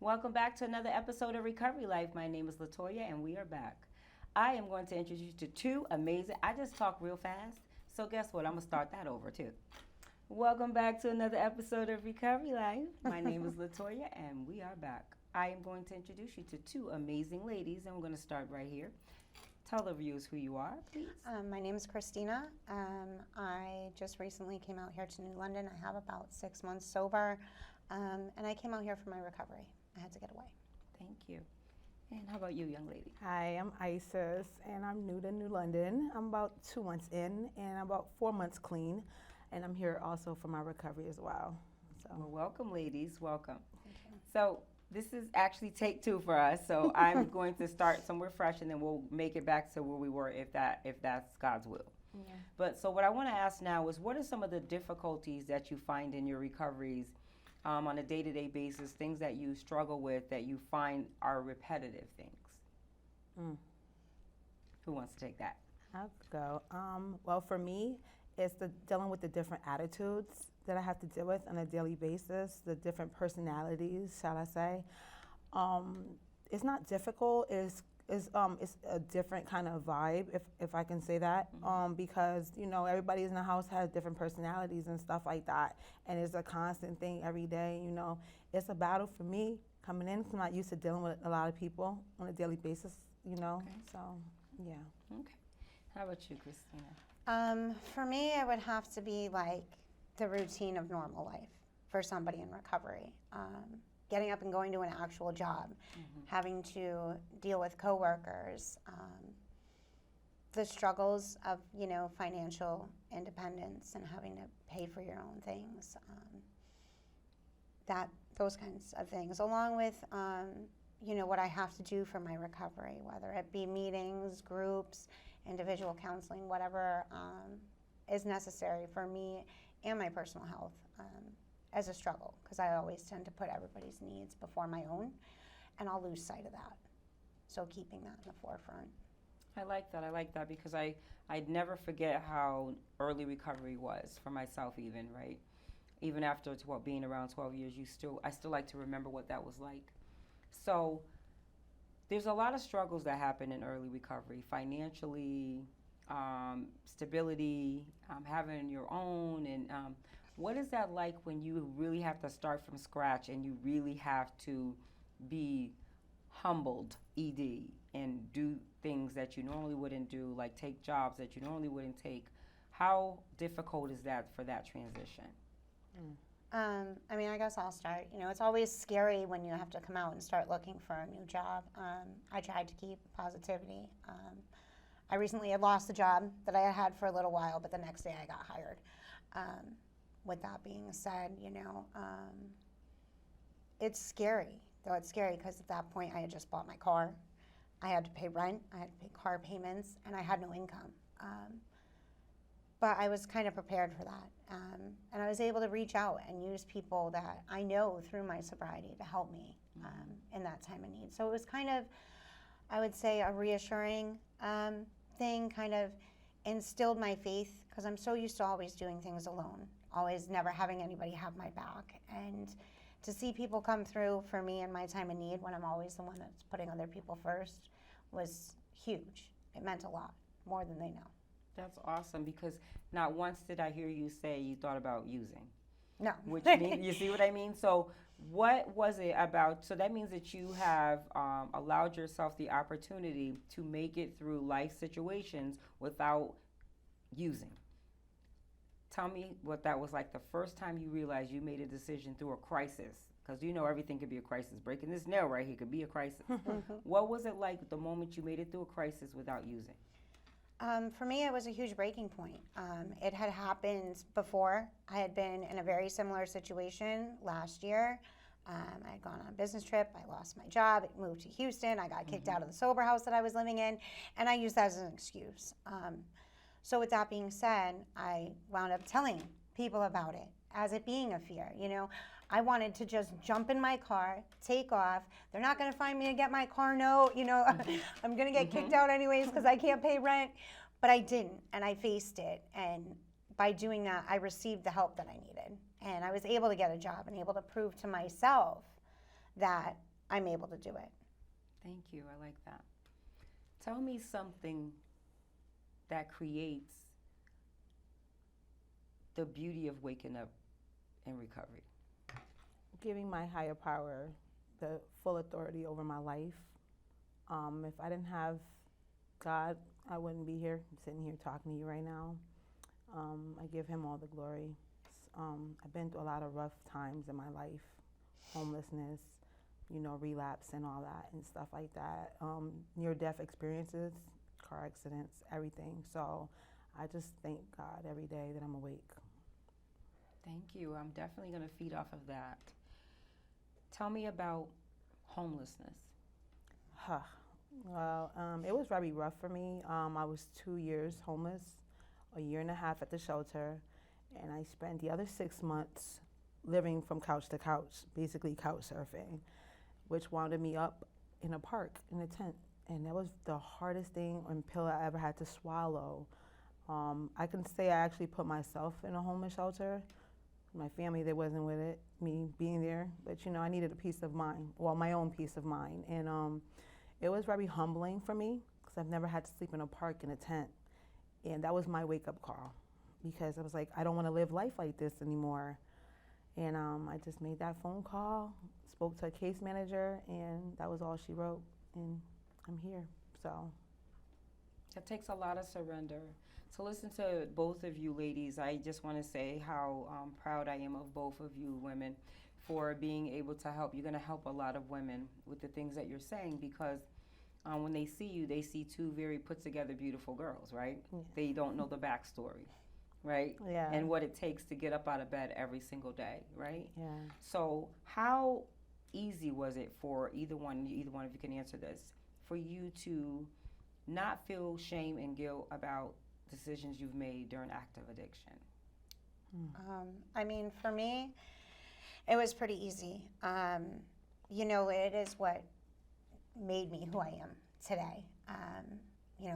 Welcome back to another episode of Recovery Life. My name is Latoya and we are back. I am going to introduce you to two amazing, I just talk real fast, so guess what? I'm going to start that over too. Welcome back to another episode of Recovery Life. My name is Latoya and we are back. I am going to introduce you to two amazing ladies and we're going to start right here. Tell the viewers who you are, please. My name is Kristina. I just recently came out here to New London. I have about 6 months sober, and I came out here for my recovery. I had to get away. Thank you. And how about you, young lady? Hi, I'm Isis, and I'm new to New London. I'm about 2 months in, and I'm about 4 months clean, and I'm here also for my recovery as well. Well, welcome, ladies. Welcome. Thank you. So this is actually take two for us. So I'm going to start somewhere fresh, and then we'll make it back to where we were if that's God's will. Yeah. But so what I want to ask now is, what are some of the difficulties that you find in your recoveries on a day-to-day basis, things that you struggle with that you find are repetitive things? Who wants to take that? I'll go. Well, for me, it's dealing with the different attitudes that I have to deal with on a daily basis, the different personalities, shall I say. It's not difficult. It's a different kind of vibe, if I can say that, because, you know, everybody in the house has different personalities and stuff like that, and it's a constant thing every day, you know. It's a battle for me coming in because I'm not used to dealing with a lot of people on a daily basis, you know, so, yeah. Okay. How about you, Kristina? For me, it would have to be like the routine of normal life for somebody in recovery. Getting up and going to an actual job, having to deal with coworkers, the struggles of, you know, financial independence and having to pay for your own things, those kinds of things, along with, you know, what I have to do for my recovery, whether it be meetings, groups, individual counseling, whatever is necessary for me and my personal health. As a struggle, because I always tend to put everybody's needs before my own, and I'll lose sight of that. So keeping that in the forefront. I like that because I'd never forget how early recovery was for myself even, right? Even after being around 12 years, I still like to remember what that was like. So there's a lot of struggles that happen in early recovery, financially, stability, having your own, and what is that like when you really have to start from scratch and you really have to be humbled, ED, and do things that you normally wouldn't do, like take jobs that you normally wouldn't take? How difficult is that for that transition? I mean, I guess I'll start. You know, it's always scary when you have to come out and start looking for a new job. I tried to keep positivity. I recently had lost the job that I had for a little while, but the next day I got hired. With that being said, you know, it's scary, though it's scary because at that point I had just bought my car. I had to pay rent, I had to pay car payments, and I had no income. But I was kind of prepared for that. And I was able to reach out and use people that I know through my sobriety to help me in that time of need. So it was kind of, I would say, a reassuring thing, kind of instilled my faith, because I'm so used to always doing things alone. Always never having anybody have my back, and to see people come through for me in my time of need when I'm always the one that's putting other people first was huge. It meant a lot, more than they know. That's awesome, because not once did I hear you say you thought about using. No. Which means, you see what I mean? So what was it about? So that means that you have allowed yourself the opportunity to make it through life situations without using. Tell me what that was like the first time you realized you made a decision through a crisis, because you know everything could be a crisis. Breaking this nail right here could be a crisis. What was it like the moment you made it through a crisis without using? For me, it was a huge breaking point. It had happened before. I had been in a very similar situation last year. I had gone on a business trip. I lost my job. I moved to Houston. I got kicked out of the sober house that I was living in, and I used that as an excuse. So with that being said, I wound up telling people about it as it being a fear. You know, I wanted to just jump in my car, take off. They're not going to find me to get my car note. You know, I'm going to get kicked out anyways because I can't pay rent. But I didn't, and I faced it. And by doing that, I received the help that I needed. And I was able to get a job and able to prove to myself that I'm able to do it. Thank you. I like that. Tell me something that creates the beauty of waking up in recovery. Giving my higher power the full authority over my life. If I didn't have God, I wouldn't be here, sitting here talking to you right now. I give him all the glory. I've been through a lot of rough times in my life, homelessness, relapse and all that and stuff like that. Near-death experiences, car accidents, everything. So I just thank God every day that I'm awake. Thank you. I'm definitely going to feed off of that. Tell me about homelessness. Well, it was very rough for me. I was 2 years homeless, a year and a half at the shelter, and I spent the other 6 months living from couch to couch, basically couch surfing, which wound me up in a park, in a tent. And that was the hardest thing and pill I ever had to swallow. I can say I actually put myself in a homeless shelter. My family, they wasn't with it, me being there. But, I needed a peace of mind, well, my own peace of mind. And it was very humbling for me because I've never had to sleep in a park in a tent. And that was my wake-up call because I was like, I don't want to live life like this anymore. And I just made that phone call, spoke to a case manager, and that was all she wrote. And I'm here, so. It takes a lot of surrender. So listen to both of you ladies. I just want to say how proud I am of both of you women for being able to help. You're going to help a lot of women with the things that you're saying because when they see you, they see two very put together beautiful girls, right? Yeah. They don't know the backstory, right? Yeah. And what it takes to get up out of bed every single day, right? Yeah. So how easy was it for either one of you can answer this, for you to not feel shame and guilt about decisions you've made during active addiction? For me, it was pretty easy. It is what made me who I am today.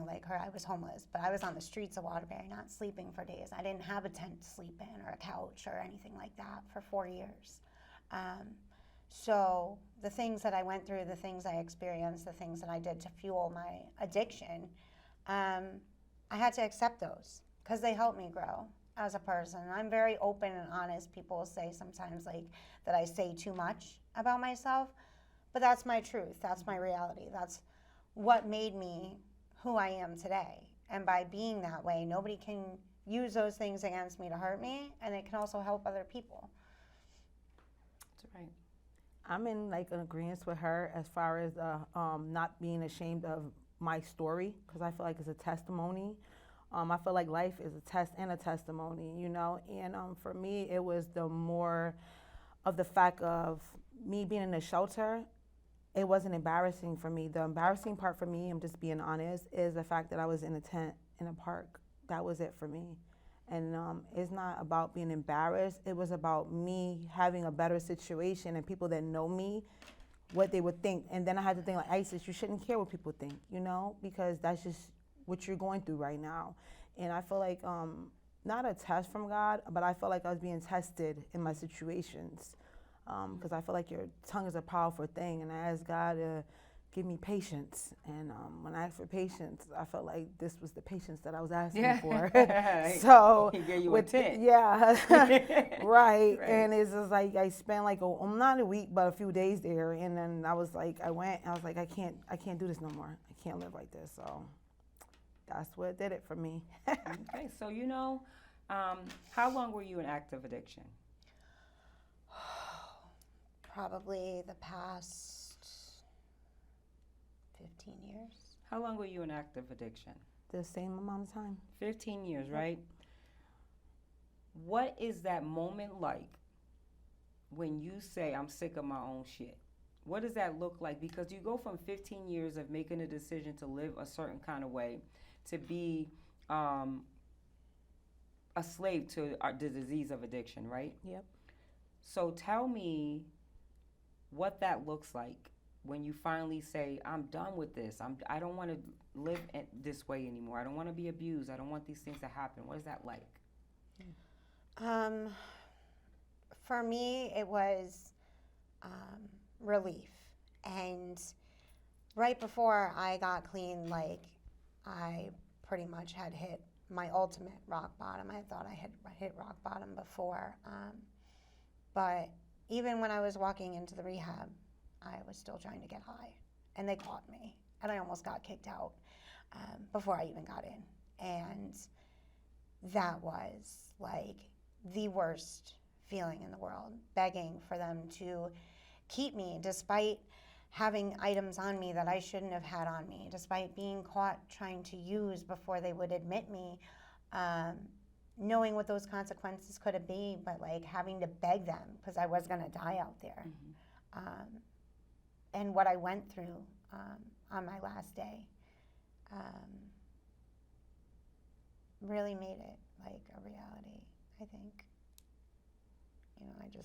Like her, I was homeless, but I was on the streets of Waterbury, not sleeping for days. I didn't have a tent to sleep in or a couch or anything like that for 4 years. So the things that I went through, the things I experienced, the things that I did to fuel my addiction, I had to accept those because they helped me grow as a person. I'm very open and honest. People say sometimes that I say too much about myself, but that's my truth. That's my reality. That's what made me who I am today. And by being that way, nobody can use those things against me to hurt me, and it can also help other people. That's right. I'm in an agreement with her as far as not being ashamed of my story because I feel like it's a testimony. I feel like life is a test and a testimony, And for me, it was the more of the fact of me being in the shelter. It wasn't embarrassing for me. The embarrassing part for me, I'm just being honest, is the fact that I was in a tent in a park. That was it for me. And it's not about being embarrassed. It was about me having a better situation and people that know me, what they would think. And then I had to think Isis, you shouldn't care what people think, because that's just what you're going through right now. And I feel like, not a test from God, but I felt like I was being tested in my situations. Because I feel like your tongue is a powerful thing. And I asked God to give me patience. And when I asked for patience, I felt like this was the patience that I was asking for. So He gave you a tent. Yeah, right. And it's just like I spent not a week, but a few days there. And then I was like, I can't do this no more. I can't live like this. So that's what did it for me. Okay, so how long were you in active addiction? Probably the past 15 years. How long were you in active addiction? The same amount of time. 15 years, right? What is that moment like when you say, I'm sick of my own shit? What does that look like? Because you go from 15 years of making a decision to live a certain kind of way to be a slave to the disease of addiction, right? Yep. So tell me what that looks like when you finally say, I'm done with this. I don't want to live this way anymore. I don't want to be abused. I don't want these things to happen. What is that like? For me, it was relief. And right before I got clean, like, I pretty much had hit my ultimate rock bottom. I thought I had hit rock bottom before. But even when I was walking into the rehab, I was still trying to get high. And they caught me. And I almost got kicked out before I even got in. And that was, like, the worst feeling in the world, begging for them to keep me despite having items on me that I shouldn't have had on me, despite being caught trying to use before they would admit me, knowing what those consequences could have been, but like having to beg them because I was gonna die out there. And what I went through on my last day really made it like a reality, I think. You know,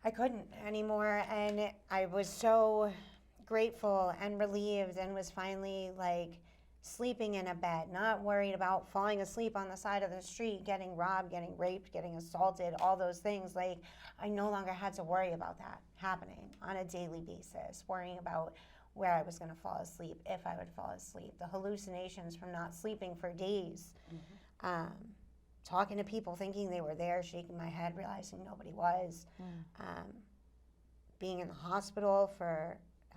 I couldn't anymore, and I was so grateful and relieved and was finally like sleeping in a bed, not worried about falling asleep on the side of the street, getting robbed, getting raped, getting assaulted, all those things. Like, I no longer had to worry about that happening on a daily basis, worrying about where I was going to fall asleep, if I would fall asleep, the hallucinations from not sleeping for days, talking to people thinking they were there, shaking my head, realizing nobody was, being in the hospital for,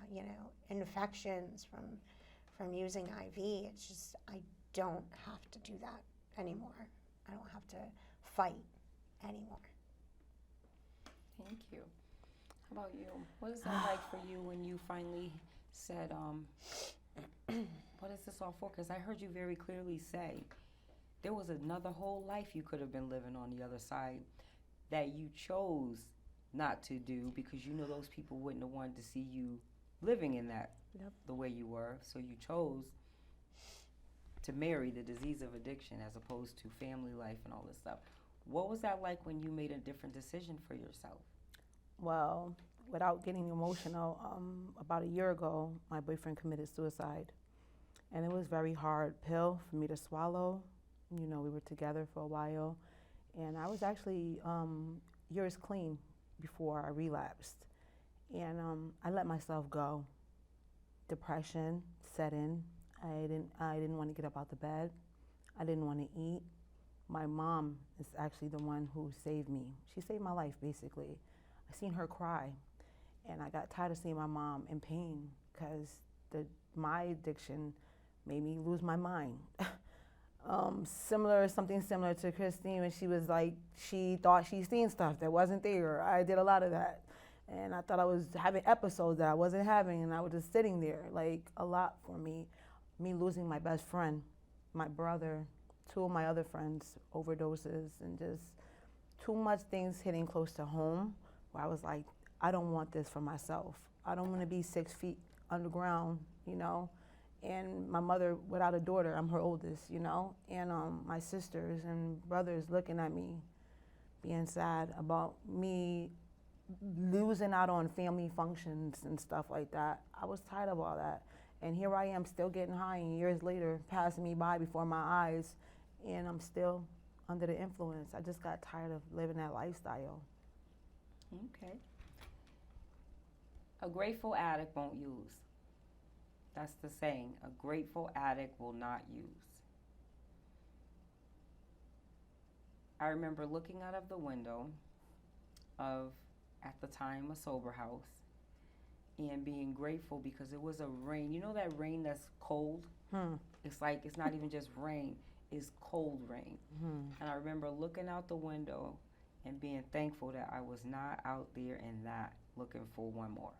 you know, infections from using IV. It's just, I don't have to do that anymore. I don't have to fight anymore. Thank you. How about you? What is that like for you when you finally said, what is this all for? Because I heard you very clearly say there was another whole life you could have been living on the other side that you chose not to do because you know those people wouldn't have wanted to see you living in that the way you were. So you chose to marry the disease of addiction as opposed to family life and all this stuff. What was that like when you made a different decision for yourself? Well, without getting emotional, about a year ago, my boyfriend committed suicide. And it was a very hard pill for me to swallow. You know, we were together for a while. And I was actually years clean before I relapsed. And I let myself go. Depression set in. I didn't want to get up out the bed. I didn't want to eat. My mom is actually the one who saved me. She saved my life, basically. I seen her cry, and I got tired of seeing my mom in pain because my addiction made me lose my mind. Something similar to Kristina, when she was like, she thought she seen stuff that wasn't there. I did a lot of that. And I thought I was having episodes that I wasn't having, and I was just sitting there, like a lot for me. Me losing my best friend, my brother, two of my other friends, overdoses, and just too much things hitting close to home, where I was like, I don't want this for myself. I don't want to be 6 feet underground, you know? And my mother without a daughter, I'm her oldest, you know? And my sisters and brothers looking at me, being sad about me losing out on family functions and stuff like that. I was tired of all that. And here I am still getting high, and years later, passing me by before my eyes, and I'm still under the influence. I just got tired of living that lifestyle. Okay. A grateful addict won't use. That's the saying. A grateful addict will not use. I remember looking out of the window of, at the time, a sober house, and being grateful because it was a rain. You know that rain that's cold? It's like, it's not even just rain, it's cold rain. And I remember looking out the window and being thankful that I was not out there in that looking for one more.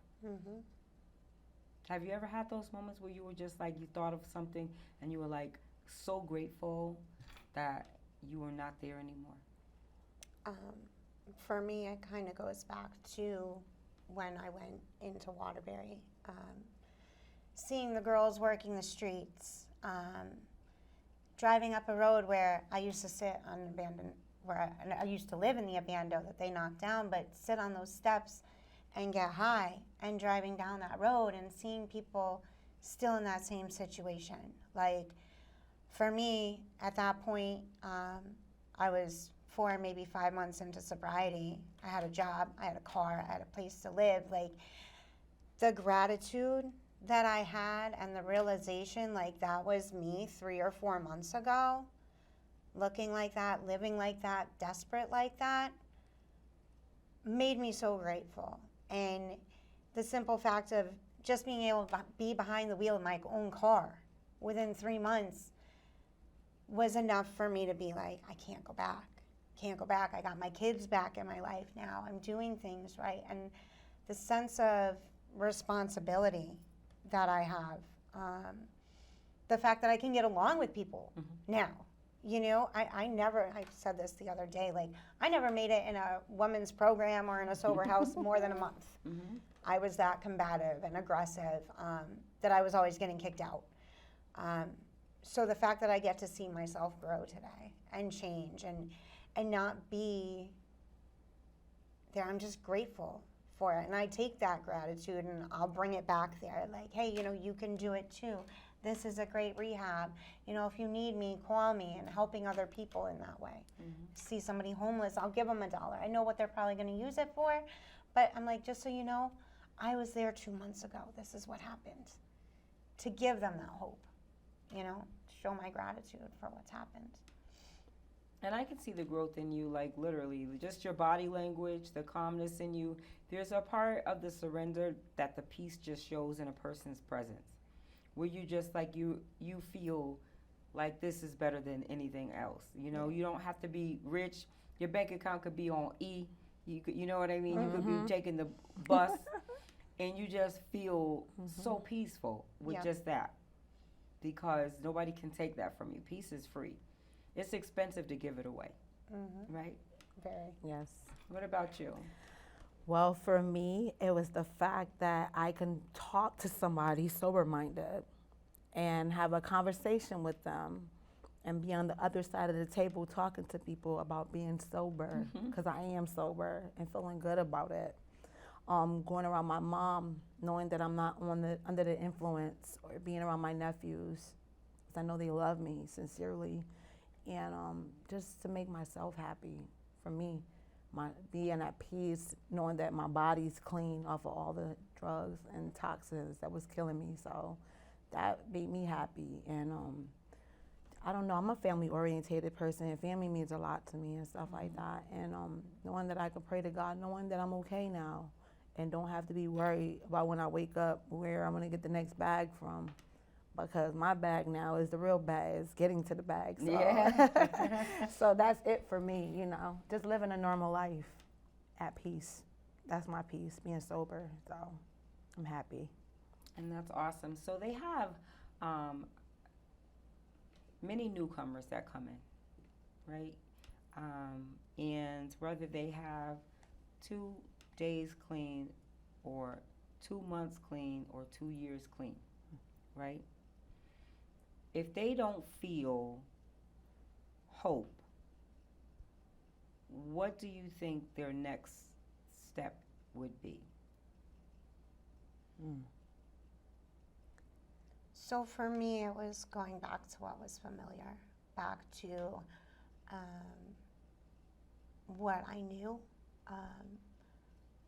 Have you ever had those moments where you were just like, you thought of something and you were like so grateful that you were not there anymore? For me, it kind of goes back to when I went into Waterbury, seeing the girls working the streets, driving up a road where I used to sit on abandoned, where I used to live in the abando that they knocked down, but sit on those steps and get high, and driving down that road and seeing people still in that same situation. Like, for me, at that point, I was 4, maybe 5 months into sobriety. I had a job, I had a car, I had a place to live. Like, the gratitude that I had and the realization, like, that was me 3 or 4 months ago, looking like that, living like that, desperate like that, made me so grateful. And the simple fact of just being able to be behind the wheel of my own car within 3 months was enough for me to be like, I can't go back. Can't go back. I got my kids back in my life now. I'm doing things right. And the sense of responsibility that I have, the fact that I can get along with people now. You know, I said this the other day, like, I never made it in a women's program or in a sober house more than a month. I was that combative and aggressive that I was always getting kicked out. So the fact that I get to see myself grow today and change and not be there, I'm just grateful for it. And I take that gratitude and I'll bring it back there. Like, hey, you know, you can do it too. This is a great rehab. You know, if you need me, call me, and helping other people in that way. See somebody homeless, I'll give them $1. I know what they're probably going to use it for, but I'm like, just so you know, I was there 2 months ago. This is what happened. To give them that hope, you know, show my gratitude for what's happened. And I can see the growth in you, like literally, just your body language, the calmness in you. There's a part of the surrender that the peace just shows in a person's presence, where you just like you feel like this is better than anything else. You know, you don't have to be rich. Your bank account could be on E. You know what I mean? You could be taking the bus, and you just feel so peaceful with just that, because nobody can take that from you. Peace is free. It's expensive to give it away, right? Very. Yes. What about you? Well, for me, it was the fact that I can talk to somebody sober-minded and have a conversation with them and be on the other side of the table talking to people about being sober, because I am sober and feeling good about it. Going around my mom, knowing that I'm not under the influence, or being around my nephews, because I know they love me sincerely, and just to make myself happy. For me, being at peace, knowing that my body's clean off of all the drugs and toxins that was killing me. So that made me happy. And I don't know, I'm a family-oriented person, and family means a lot to me and stuff like that. And knowing that I can pray to God, knowing that I'm okay now, and don't have to be worried about when I wake up where I'm gonna get the next bag from. Because my bag now is the real bag, is getting to the bag. So. Yeah. So that's it for me, you know, just living a normal life at peace. That's my peace, being sober. So I'm happy. And that's awesome. So they have many newcomers that come in, right? And whether they have 2 days clean or 2 months clean or 2 years clean, right? If they don't feel hope, what do you think their next step would be? So for me, it was going back to what was familiar, back to what I knew.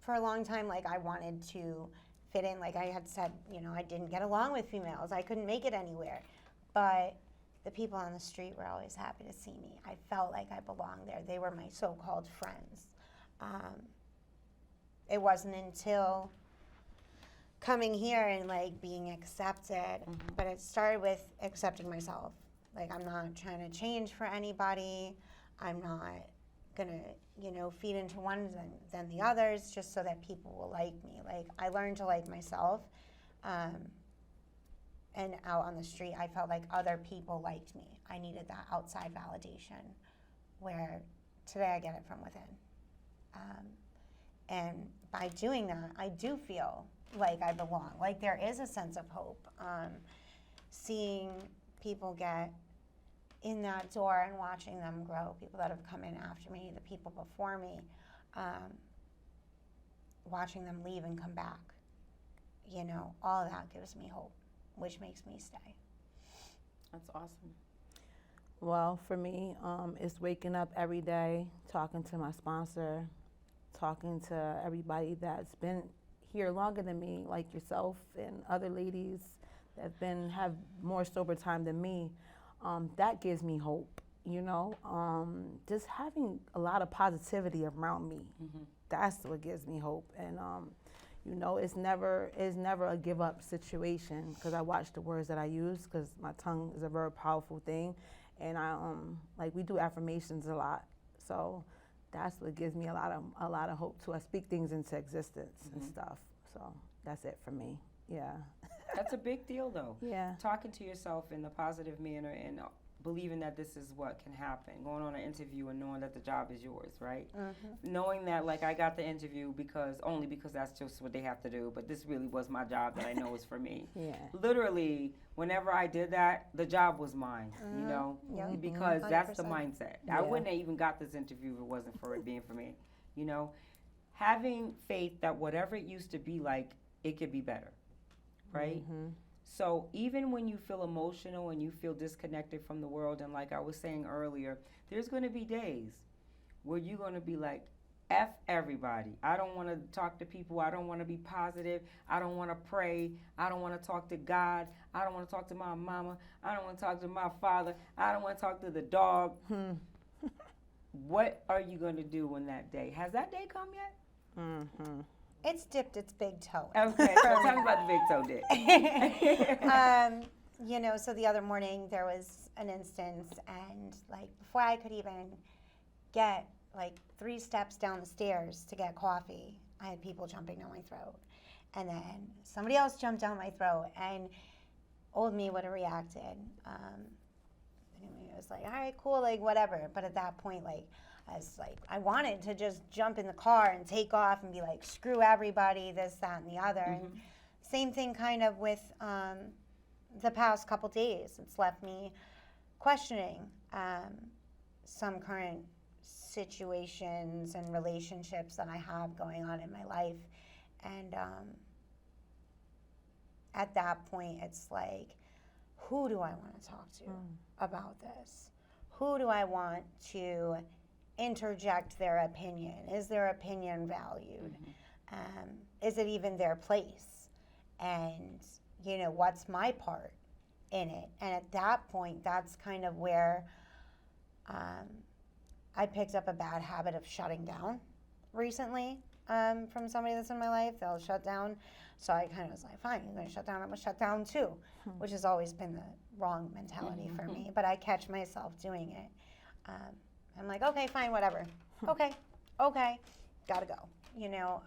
For a long time, like, I wanted to fit in. Like I had said, you know, I didn't get along with females. I couldn't make it anywhere. But the people on the street were always happy to see me. I felt like I belonged there. They were my so-called friends. It wasn't until coming here and like being accepted, but it started with accepting myself. Like, I'm not trying to change for anybody. I'm not gonna, you know, feed into one than the others just so that people will like me. Like, I learned to like myself. And out on the street, I felt like other people liked me. I needed that outside validation, where today I get it from within. And by doing that, I do feel like I belong, like there is a sense of hope. Seeing people get in that door and watching them grow, people that have come in after me, the people before me, watching them leave and come back, you know, all of that gives me hope, which makes me stay. That's awesome. Well, for me, it's waking up every day, talking to my sponsor, talking to everybody that's been here longer than me, like yourself and other ladies that have more sober time than me, that gives me hope. You know, just having a lot of positivity around me, that's what gives me hope. And you know, it's never a give up situation, because I watch the words that I use, because my tongue is a very powerful thing, and I like, we do affirmations a lot, so that's what gives me a lot of hope too. I speak things into existence and stuff, so that's it for me. Yeah. That's a big deal, though. Yeah. Talking to yourself in a positive manner and believing that this is what can happen. Going on an interview and knowing that the job is yours, right? Knowing that, like, I got the interview only because that's just what they have to do, but this really was my job that I know is for me. Yeah. Literally, whenever I did that, the job was mine, you know? Yep. Because that's the 100%. mindset. Yeah. I wouldn't have even got this interview if it wasn't for it being for me, you know? Having faith that whatever it used to be like, it could be better, right? So even when you feel emotional and you feel disconnected from the world, and like I was saying earlier, there's going to be days where you're going to be like, F everybody. I don't want to talk to people. I don't want to be positive. I don't want to pray. I don't want to talk to God. I don't want to talk to my mama. I don't want to talk to my father. I don't want to talk to the dog. What are you going to do when that day? Has that day come yet? It's dipped its big toe. Okay, so tell me about the big toe dip. You know, so the other morning there was an instance, and like before I could even get like 3 steps down the stairs to get coffee, I had people jumping down my throat. And then somebody else jumped down my throat, and old me would have reacted. It was like, all right, cool, like whatever. But at that point, like, I wanted to just jump in the car and take off and be like, screw everybody, this, that, and the other. And same thing kind of with the past couple days. It's left me questioning some current situations and relationships that I have going on in my life. And at that point, it's like, who do I want to talk to about this? Who do I want to interject their opinion? Is their opinion valued? Is it even their place? And, you know, what's my part in it? And at that point, that's kind of where I picked up a bad habit of shutting down recently from somebody that's in my life. They'll shut down. So I kind of was like, fine, you're going to shut down, I'm going to shut down too, which has always been the wrong mentality for me. But I catch myself doing it. I'm like, okay, fine, whatever. Okay, gotta go. You know,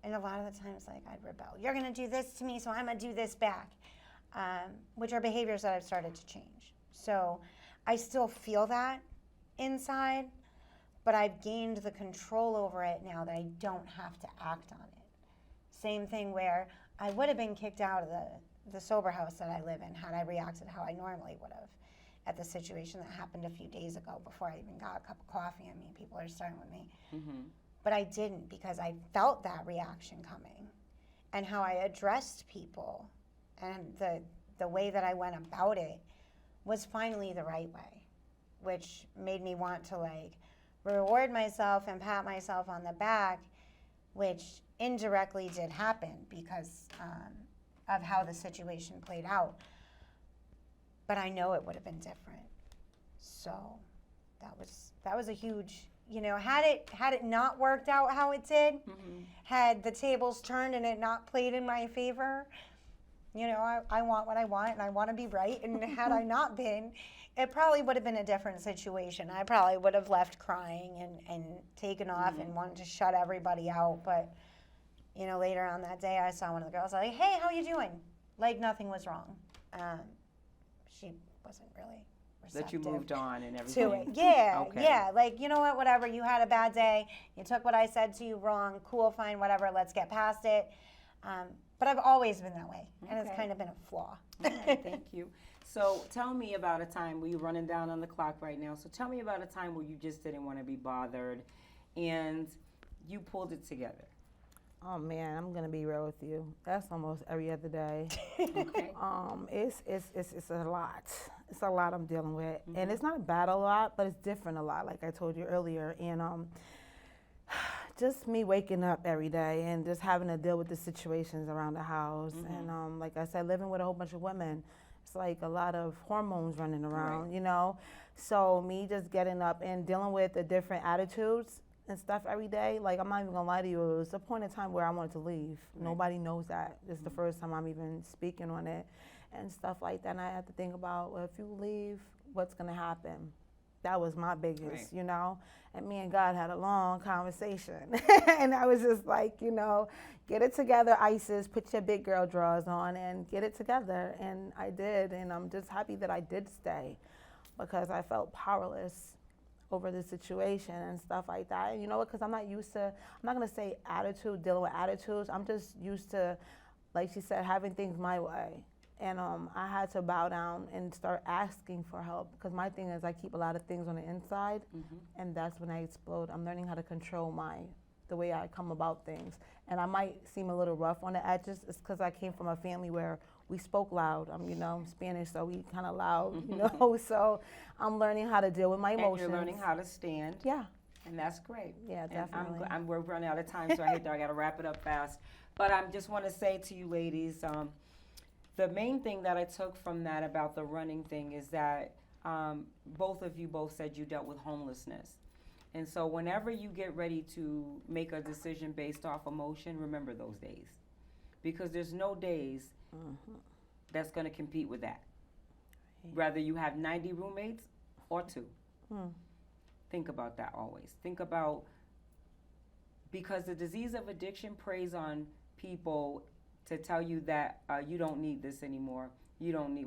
and a lot of the times, like, I'd rebel. You're gonna do this to me, so I'm gonna do this back, which are behaviors that I've started to change. So I still feel that inside, but I've gained the control over it now that I don't have to act on it. Same thing where I would have been kicked out of the sober house that I live in had I reacted how I normally would have at the situation that happened a few days ago before I even got a cup of coffee. I mean, people are starting with me. But I didn't, because I felt that reaction coming. And how I addressed people and the way that I went about it was finally the right way, which made me want to, like, reward myself and pat myself on the back, which indirectly did happen because of how the situation played out. But I know it would have been different. So that was a huge, you know, had it not worked out how it did, had the tables turned and it not played in my favor, you know, I want what I want and I want to be right. And had I not been, it probably would have been a different situation. I probably would have left crying and taken off and wanted to shut everybody out. But, you know, later on that day, I saw one of the girls, like, hey, how you doing? Like nothing was wrong. She wasn't really receptive. That you moved on and everything. To it. Yeah, Okay. yeah. Like, you know what, whatever, you had a bad day, you took what I said to you wrong, cool, fine, whatever, let's get past it. But I've always been that way, and it's Okay. kind of been a flaw. All right, thank you. So tell me about a time where you're running down on the clock right now. So tell me about a time where you just didn't want to be bothered and you pulled it together. Oh man, I'm gonna be real with you. That's almost every other day. Okay. It's a lot. It's a lot I'm dealing with, and it's not bad a lot, but it's different a lot. Like I told you earlier, and just me waking up every day and just having to deal with the situations around the house. And like I said, living with a whole bunch of women, it's like a lot of hormones running around, you know? So me just getting up and dealing with the different attitudes and stuff every day, like I'm not even gonna lie to you, it was a point in time where I wanted to leave. Nobody knows that. This is the first time I'm even speaking on it and stuff like that. And I had to think about, well, if you leave, what's gonna happen? That was my biggest, you know? And me and God had a long conversation. And I was just like, you know, get it together, Isis, put your big girl drawers on and get it together. And I did, and I'm just happy that I did stay because I felt powerless over the situation and stuff like that. And you know what, because I'm not used to, I'm not gonna say attitude, dealing with attitudes. I'm just used to, like she said, having things my way. And I had to bow down and start asking for help because my thing is I keep a lot of things on the inside, and that's when I explode. I'm learning how to control the way I come about things. And I might seem a little rough on the edges. It's because I came from a family where we spoke loud. I'm, you know, Spanish, so we kind of loud, you know. So I'm learning how to deal with my emotions. And you're learning how to stand. Yeah. And that's great. Yeah, definitely. We're running out of time, so I got to wrap it up fast. But I just want to say to you ladies, the main thing that I took from that about the running thing is that both of you said you dealt with homelessness. And so whenever you get ready to make a decision based off emotion, remember those days. Because there's no days that's going to compete with that. Whether you have 90 roommates or 2. Think about that always. Think about, because the disease of addiction preys on people to tell you that you don't need this anymore. You don't need,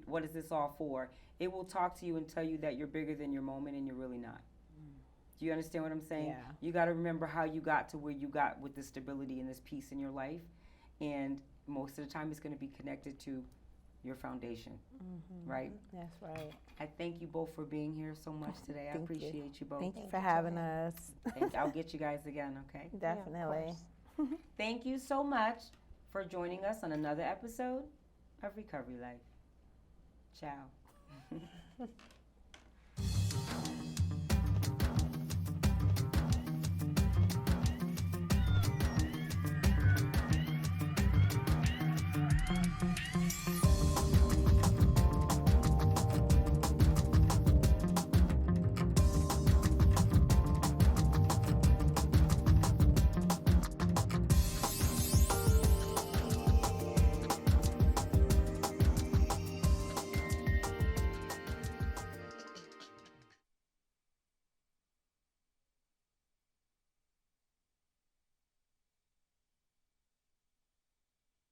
what is this all for? It will talk to you and tell you that you're bigger than your moment and you're really not. Do you understand what I'm saying? Yeah. You got to remember how you got to where you got with this stability and this peace in your life. And most of the time it's going to be connected to your foundation, right? That's right. I thank you both for being here so much today. I appreciate you both. Thank you for having us. I'll get you guys again, okay? Definitely. Thank you so much for joining us on another episode of Recovery Life. Ciao.